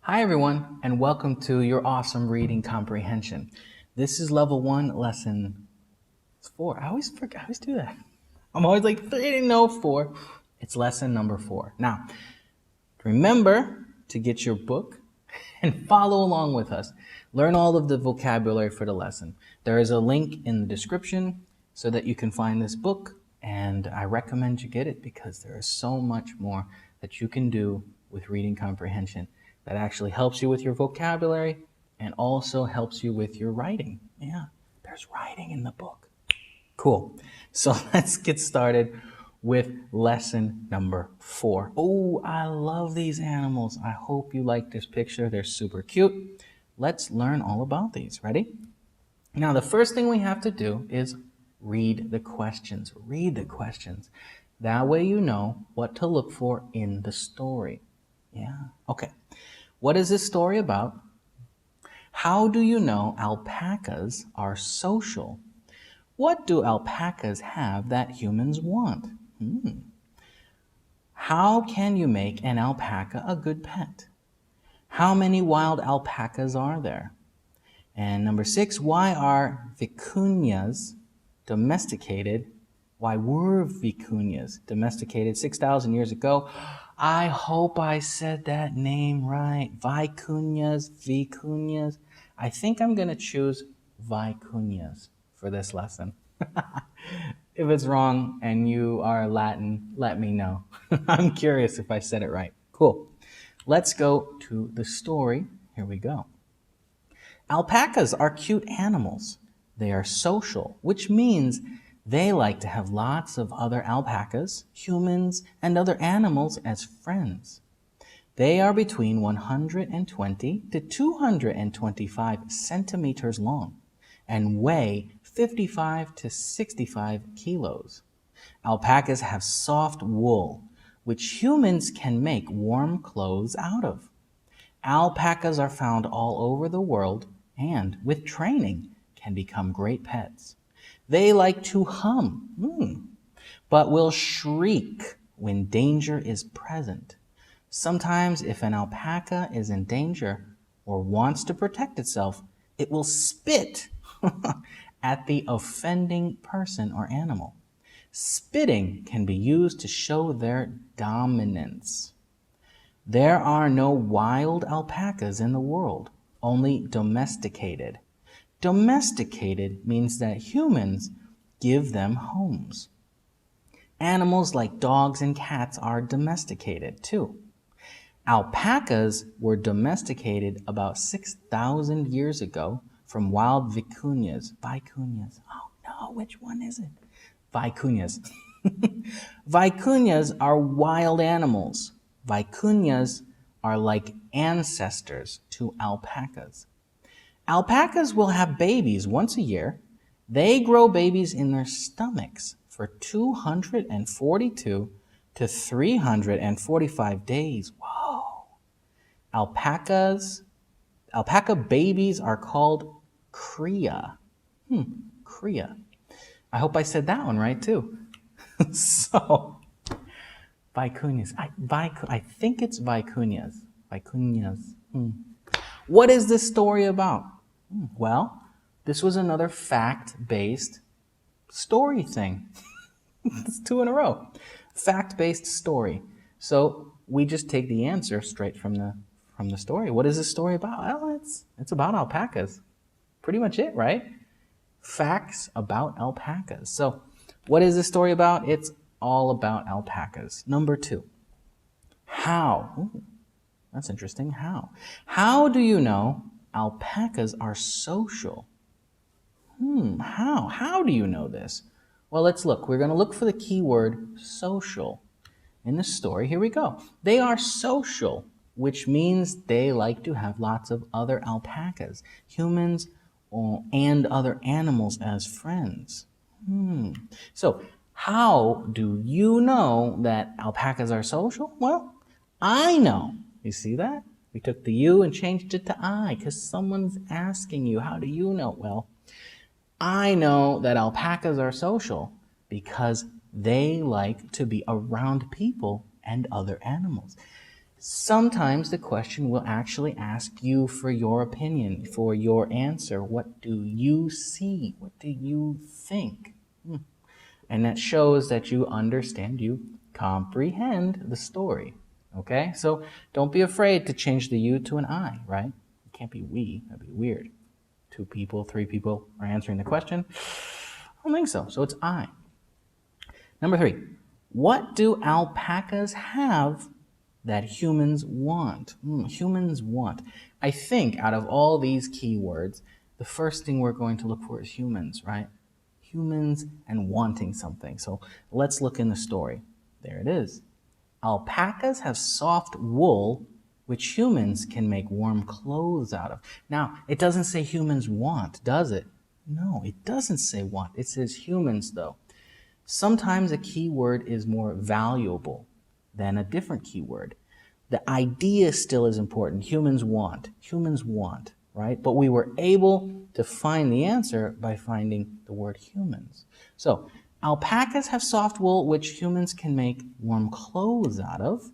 Hi everyone, and welcome to your Awesome Reading Comprehension. This is Level 1, Lesson 4. I always forget, I always do that. I'm always like 3, no, 4. It's Lesson number 4. Now, remember to get your book and follow along with us. Learn all of the vocabulary for the lesson. There is a link in the description so that you can find this book, and I recommend you get it because there is so much more that you can do with reading comprehension that actually helps you with your vocabulary and also helps you with your writing. Yeah, there's writing in the book. Cool. So let's get started with lesson number 4. Oh, I love these animals. I hope you like this picture. They're super cute. Let's learn all about these. Ready? Now, the first thing we have to do is read the questions. Read the questions. That way you know what to look for in the story. Yeah. Okay. What is this story about? How do you know alpacas are social? What do alpacas have that humans want? How can you make an alpaca a good pet? How many wild alpacas are there? And number 6, why are vicuñas domesticated? Why were vicuñas domesticated 6,000 years ago? I hope I said that name right. Vicuñas. I think I'm going to choose vicuñas for this lesson. If it's wrong and you are Latin, let me know. I'm curious if I said it right. Cool. Let's go to the story. Here we go. Alpacas are cute animals. They are social, which means they like to have lots of other alpacas, humans, and other animals as friends. They are between 120 to 225 centimeters long and weigh 55 to 65 kilos. Alpacas have soft wool, which humans can make warm clothes out of. Alpacas are found all over the world and, with training, can become great pets. They like to hum, but will shriek when danger is present. Sometimes if an alpaca is in danger or wants to protect itself, it will spit at the offending person or animal. Spitting can be used to show their dominance. There are no wild alpacas in the world, only domesticated. Domesticated means that humans give them homes. Animals like dogs and cats are domesticated too. Alpacas were domesticated about 6,000 years ago from wild vicuñas. Vicuñas. Oh no, which one is it? Vicuñas. Vicuñas are wild animals. Vicuñas are like ancestors to alpacas. Alpacas will have babies once a year. They grow babies in their stomachs for 242 to 345 days. Whoa. Alpaca babies are called cria. Cria. I hope I said that one right too. So, vicuñas. I think it's vicuñas. Vicuñas. What is this story about? Well, this was another fact-based story thing. It's 2 in a row. Fact-based story. So we just take the answer straight from the story. What is this story about? Well, it's about alpacas. Pretty much it, right? Facts about alpacas. So what is this story about? It's all about alpacas. Number 2. How? Ooh, that's interesting. How? How do you know alpacas are social? How? How do you know this? Well, let's look. We're going to look for the keyword social in the story. Here we go. They are social, which means they like to have lots of other alpacas, humans, and other animals as friends. So, how do you know that alpacas are social? Well, I know. You see that? We took the you and changed it to I because someone's asking you, how do you know? Well, I know that alpacas are social because they like to be around people and other animals. Sometimes the question will actually ask you for your opinion, for your answer. What do you see? What do you think? And that shows that you understand, you comprehend the story. Okay? So don't be afraid to change the you to an I, right? It can't be we. That'd be weird. 2 people, 3 people are answering the question. I don't think so. So it's I. Number 3. What do alpacas have that humans want? Humans want. I think out of all these keywords, the first thing we're going to look for is humans, right? Humans and wanting something. So let's look in the story. There it is. Alpacas have soft wool, which humans can make warm clothes out of. Now, it doesn't say humans want, does it? No, it doesn't say want. It says humans, though. Sometimes a keyword is more valuable than a different keyword. The idea still is important. Humans want, right? But we were able to find the answer by finding the word humans. So, alpacas have soft wool, which humans can make warm clothes out of.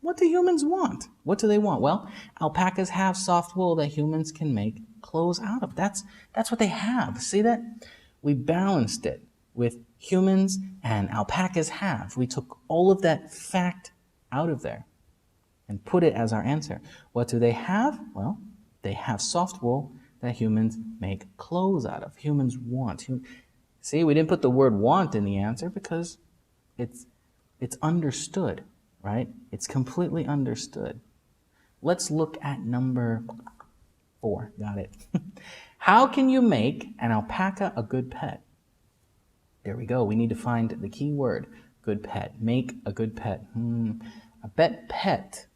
What do humans want? What do they want? Well, alpacas have soft wool that humans can make clothes out of. That's what they have. See that? We balanced it with humans and alpacas have. We took all of that fact out of there and put it as our answer. What do they have? Well, they have soft wool that humans make clothes out of. Humans want. See, we didn't put the word want in the answer because it's understood, right? It's completely understood. Let's look at number 4. Got it. How can you make an alpaca a good pet? There we go. We need to find the key word. Good pet. Make a good pet. I bet pet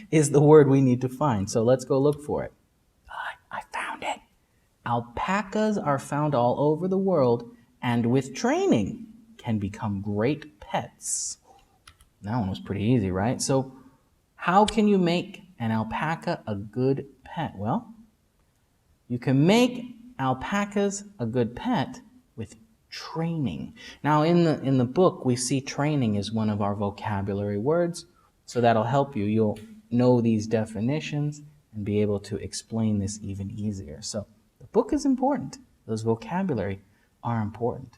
is the word we need to find. So let's go look for it. I found it. Alpacas are found all over the world and with training can become great pets. That one was pretty easy, right? So how can you make an alpaca a good pet? Well, you can make alpacas a good pet with training. Now in the book we see training is one of our vocabulary words, so that'll help you. You'll know these definitions and be able to explain this even easier. So the book is important. Those vocabulary are important.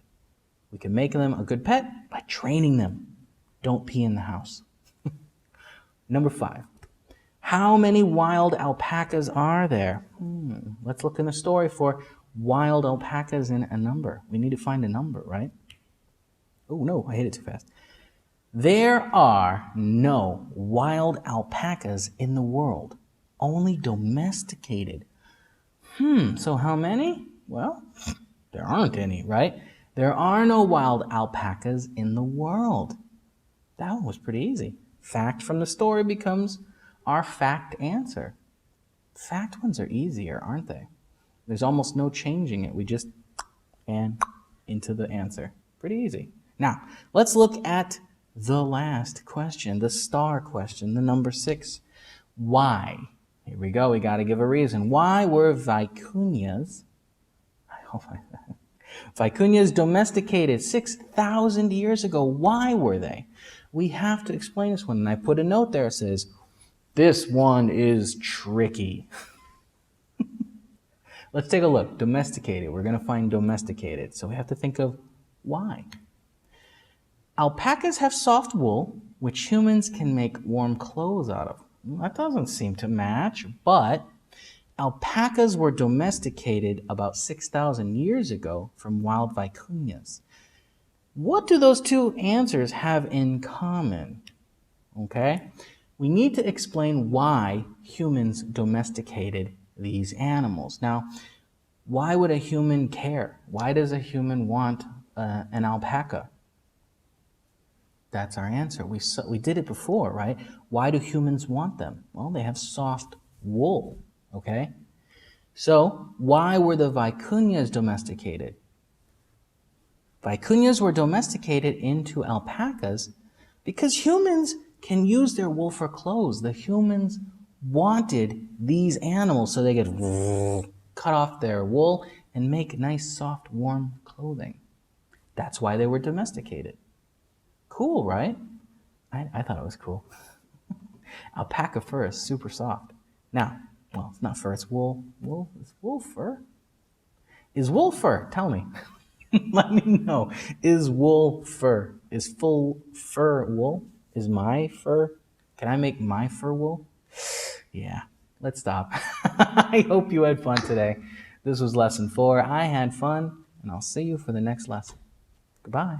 We can make them a good pet by training them. Don't pee in the house. Number 5. How many wild alpacas are there? Let's look in the story for wild alpacas in a number. We need to find a number, right? Oh no, I hit it too fast. There are no wild alpacas in the world, only domesticated. So how many? Well, there aren't any, right? There are no wild alpacas in the world. That one was pretty easy. Fact from the story becomes our fact answer. Fact ones are easier, aren't they? There's almost no changing it. We just and into the answer. Pretty easy. Now, let's look at the last question, the star question, the number 6. Why? Here we go. We got to give a reason. Why were vicuñas domesticated 6,000 years ago? Why were they? We have to explain this one. And I put a note there that says, this one is tricky. Let's take a look. Domesticated. We're going to find domesticated. So we have to think of why. Alpacas have soft wool, which humans can make warm clothes out of. That doesn't seem to match, but alpacas were domesticated about 6,000 years ago from wild vicuñas. What do those two answers have in common? Okay? We need to explain why humans domesticated these animals. Now, why would a human care? Why does a human want an alpaca? That's our answer. We did it before, right? Why do humans want them? Well, they have soft wool, okay? So, why were the vicuñas domesticated? Vicuñas were domesticated into alpacas because humans can use their wool for clothes. The humans wanted these animals so they could cut off their wool and make nice, soft, warm clothing. That's why they were domesticated. Cool, right? I thought it was cool. Alpaca fur is super soft. Now, well, it's not fur, it's wool. Wool? Is wool fur? Is wool fur? Tell me. Let me know. Is wool fur? Is full fur wool? Is my fur? Can I make my fur wool? Yeah, let's stop. I hope you had fun today. This was lesson 4. I had fun, and I'll see you for the next lesson. Goodbye.